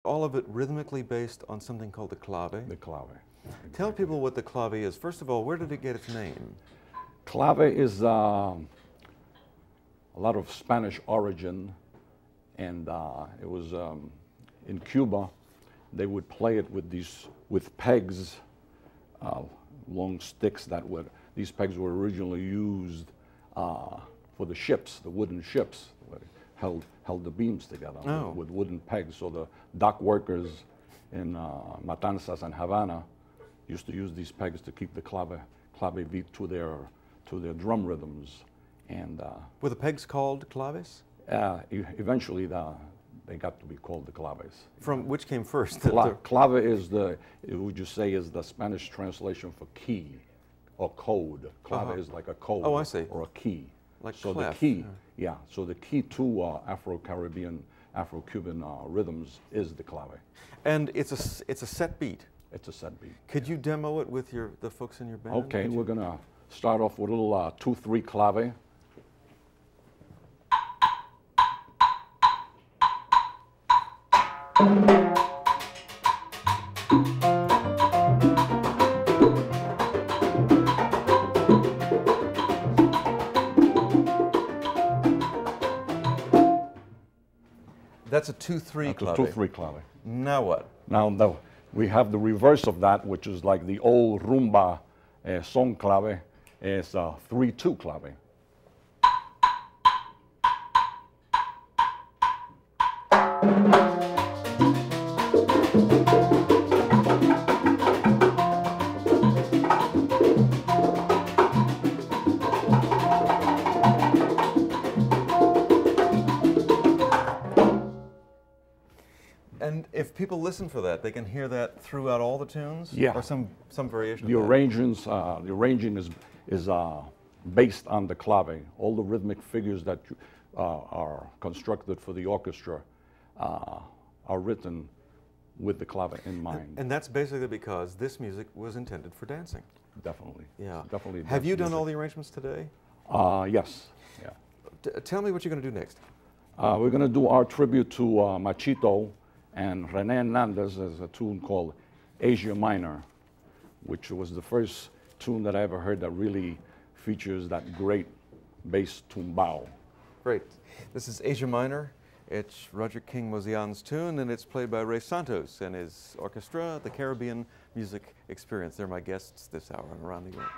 All of it rhythmically based on something called the clave. The clave. Tell people what the clave is. First of all, where did it get its name? Clave is a lot of Spanish origin, and it was in Cuba. They would play it with pegs, long sticks these pegs were originally used for the ships, the wooden ships, where they held the beams together with wooden pegs. So the dock workers in Matanzas and Havana used to use these pegs to keep the clave beat to their drum rhythms. And were the pegs called claves? Eventually, they got to be called the claves. From which came first? Clave is would you say, is the Spanish translation for key or code. Clave is like a code. Oh, I see. Or a key. Like so clef. The key, yeah. So the key to Afro-Caribbean, Afro-Cuban rhythms is the clave. And it's a set beat. It's a set beat. Could you demo it with the folks in your band? Okay, we're gonna start off with a little 2/3 clave. That's a 2/3 clave. 2/3 clave. Now what? Now we have the reverse of that, which is like the old rumba son clave. It's 3/2 clave. And if people listen for that, they can hear that throughout all the tunes? Yeah. Or some variation The of that? the arranging is based on the clave. All the rhythmic figures that are constructed for the orchestra are written with the clave in mind. And that's basically because this music was intended for dancing. Definitely. Yeah. Definitely. Have you done all the arrangements today? Yes. Yeah. Tell me what you're going to do next. We're going to do our tribute to Machito and René Hernandez. There's a tune called Asia Minor, which was the first tune that I ever heard that really features that great bass tumbao. Great. This is Asia Minor. It's Roger King Mozian's tune, and it's played by Ray Santos and his orchestra, the Caribbean Music Experience. They're my guests this hour on Around New York.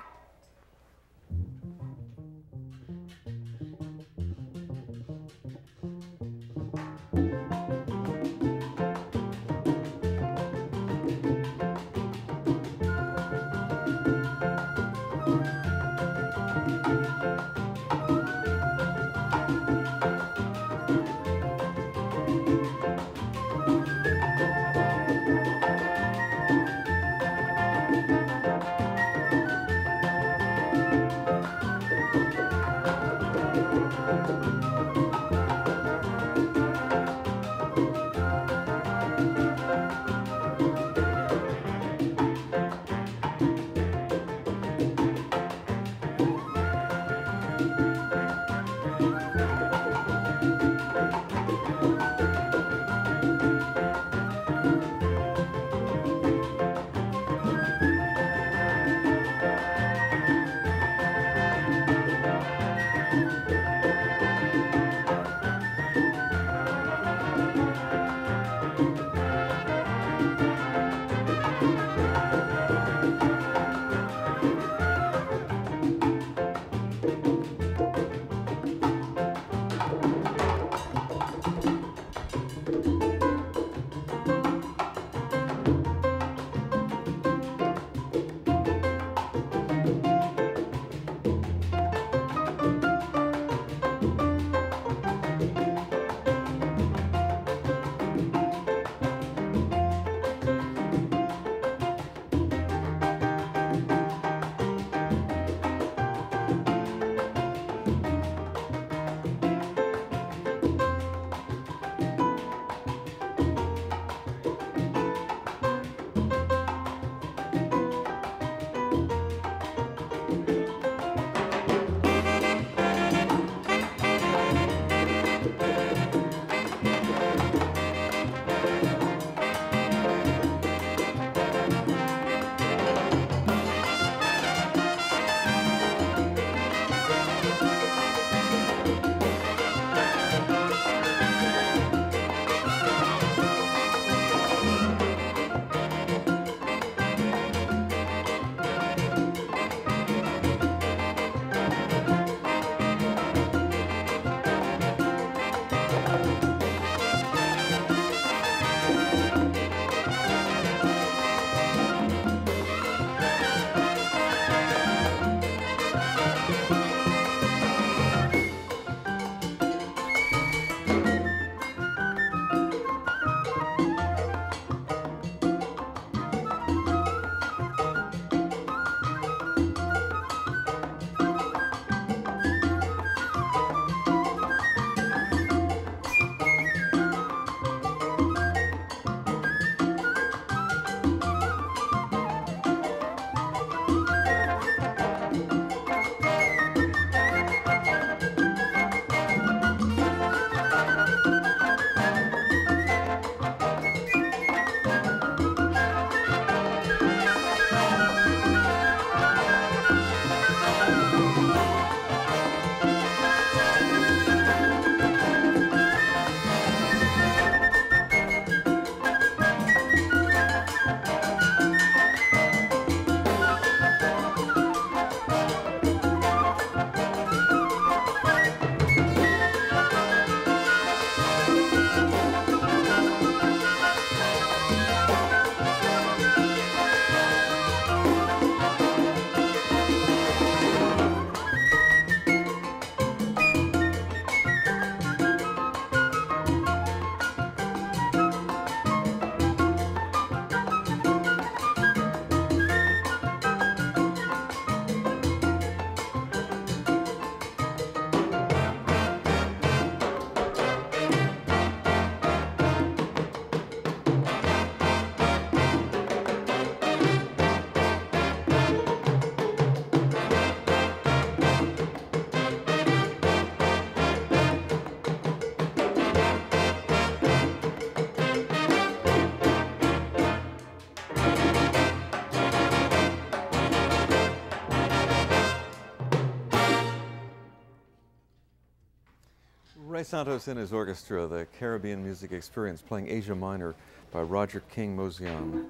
Ray Santos and his orchestra, the Caribbean Music Experience, playing Asia Minor by Roger King Mozian.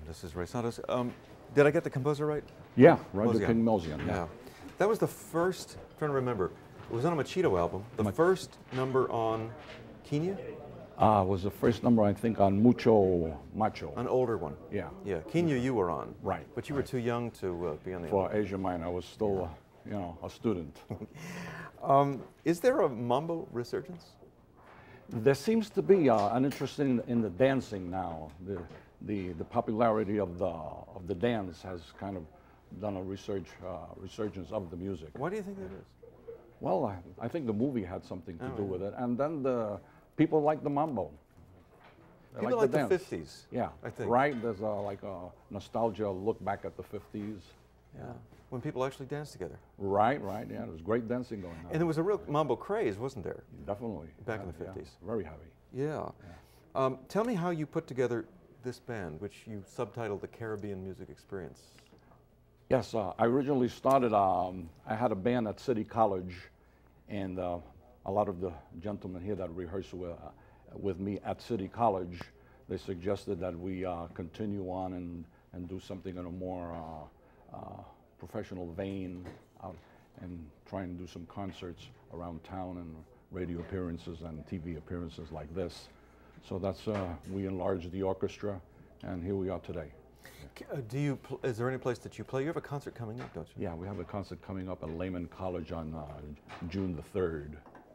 This is Ray Santos. Did I get the composer right? Yeah, Roger King Mozian. Yeah. That was the first, I'm trying to remember, it was on a Machito album, the first number on Quina? Was the first number, I think, on Mucho Macho. An older one. Yeah. Yeah, Quina you were on. Right. But you were too young to be on the For Asia Minor, I was still, you know, a student. Is there a mambo resurgence? There seems to be an interest in the dancing now. The popularity of the dance has kind of done a resurgence of the music. Why do you think that is? Well, I think the movie had something to do with it, and then the people like the mambo. They People like the dance. 50s. Yeah, I think. right. There's like a nostalgia look back at the 50s. Yeah, when people actually danced together. Right, right. Yeah, there was great dancing going on. And there was a real mambo craze, wasn't there? Definitely. Back in the Yeah, 50s. very heavy. Yeah. Tell me how you put together this band, which you subtitled the Caribbean Music Experience. Yes, I originally started, I had a band at City College, and a lot of the gentlemen here that rehearsed with me at City College, they suggested that we continue on and do something in a more professional vein and try and do some concerts around town and radio appearances and TV appearances like this. So that's, we enlarged the orchestra, and here we are today. Is there any place that you play? You have a concert coming up, don't you? Yeah, we have a concert coming up at Lehman College on June the 3rd.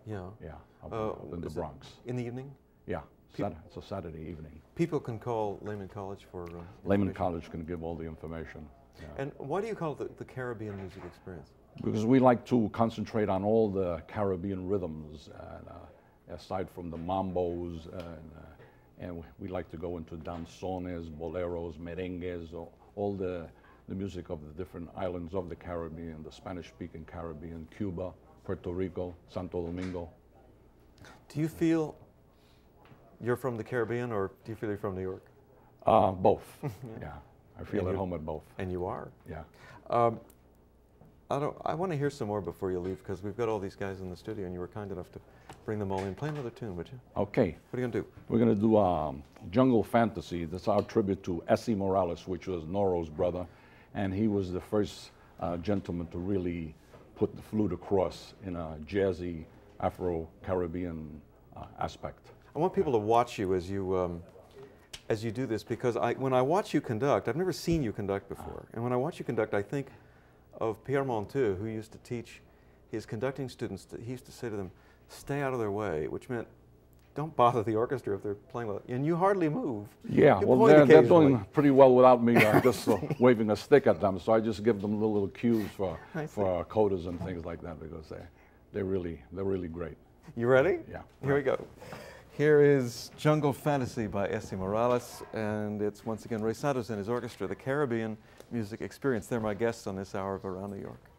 Yeah. Yeah, up in the Bronx. In the evening? Yeah, it's a Saturday evening. People can call Lehman College for Lehman College can give all the information. Yeah. And why do you call it the Caribbean Music Experience? Because we like to concentrate on all the Caribbean rhythms, aside from the mambos, and we like to go into danzones, boleros, merengues, all the music of the different islands of the Caribbean, the Spanish-speaking Caribbean, Cuba, Puerto Rico, Santo Domingo. Do you feel you're from the Caribbean, or do you feel you're from New York? Both. Yeah, I feel at home at both. And you are. Yeah. I want to hear some more before you leave, because we've got all these guys in the studio, and you were kind enough to bring them all in. Play another tune, would you? Okay. What are you going to do? We're going to do Jungle Fantasy. That's our tribute to S.E. Morales, which was Noro's brother, and he was the first gentleman to really put the flute across in a jazzy Afro-Caribbean aspect. I want people to watch you as you do this, because when I watch you conduct, I've never seen you conduct before, and when I watch you conduct, I think of Pierre Monteux, who used to teach his conducting students. He used to say to them, "Stay out of their way," which meant don't bother the orchestra if they're playing well. And you hardly move. Yeah, well, they're doing pretty well without me just waving a stick at them. So I just give them little cues for codas and things like that, because they're really great. You ready? Yeah. Here we go. Here is Jungle Fantasy by S.E. Morales, and it's once again Ray Santos and his orchestra, the Caribbean Music Experience. They're my guests on this hour of Around New York.